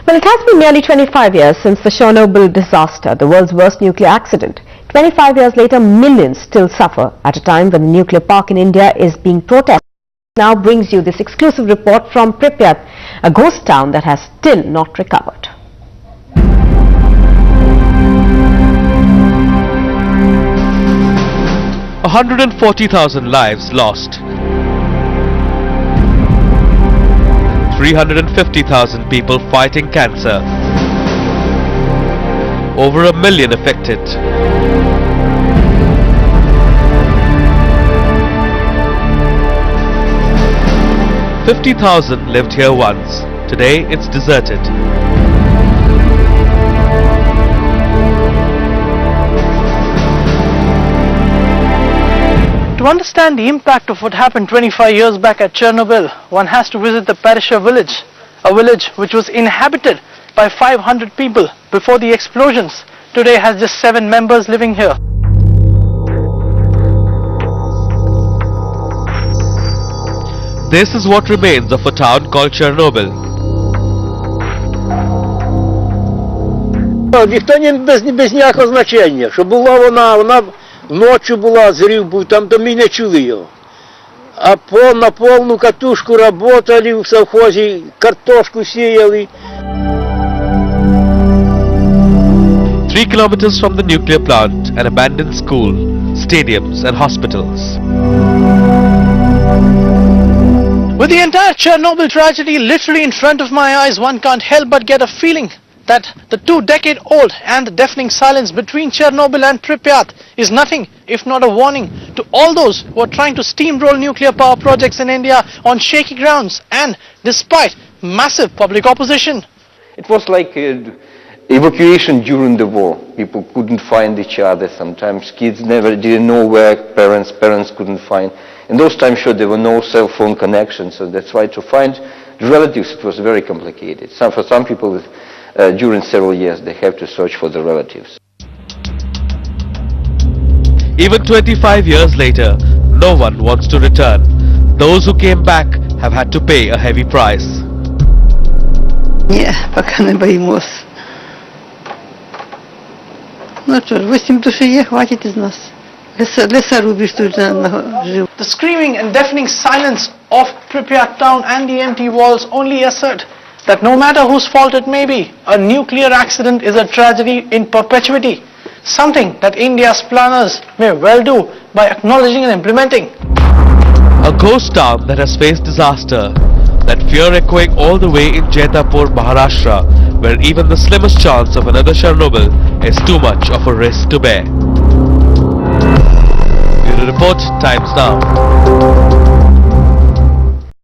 Well, it has been nearly 25 years since the Chernobyl disaster, the world's worst nuclear accident. 25 years later, millions still suffer at a time when the nuclear park in India is being protested. Now brings you this exclusive report from Pripyat, a ghost town that has still not recovered. A 140,000 lives lost. 350,000 people fighting cancer. Over 1 million affected. "50,000 lived here once. Today it's deserted." To understand the impact of what happened 25 years back at Chernobyl, one has to visit the Parisha village, a village which was inhabited by 500 people before the explosions. Today has just 7 members living here. This is what remains of a town called Chernobyl. Ніхто без ніякого значення, що була вона ночі була, зрив був, там ми не чули його. А на повну катушку работали в совхозі, картошку сіяли. 3 kilometers from the nuclear plant, an abandoned school, stadiums and hospitals. With the entire Chernobyl tragedy literally in front of my eyes, one can't help but get a feeling that the 2-decade-old and the deafening silence between Chernobyl and Pripyat is nothing if not a warning to all those who are trying to steamroll nuclear power projects in India on shaky grounds and despite massive public opposition. It was like evacuation during the war. People couldn't find each other. Sometimes kids didn't know where parents couldn't find. In those times, sure, there were no cell phone connections, so that's why to find relatives it was very complicated. For some people, during several years, they have to search for the relatives. Even 25 years later, no one wants to return. Those who came back have had to pay a heavy price. Ні, поки не боїмось. Ну що ж, 8 душі є, хватить із нас. Лесорубіж тут жив. The screaming and deafening silence of Pripyat town and the empty walls only assert that no matter whose fault it may be, a nuclear accident is a tragedy in perpetuity, something that India's planners may well do by acknowledging and implementing. A ghost town that has faced disaster, that fear echoing all the way in Jaitapur, Maharashtra, where even the slimmest chance of another Chernobyl is too much of a risk to bear. Bureau Report, Times Now.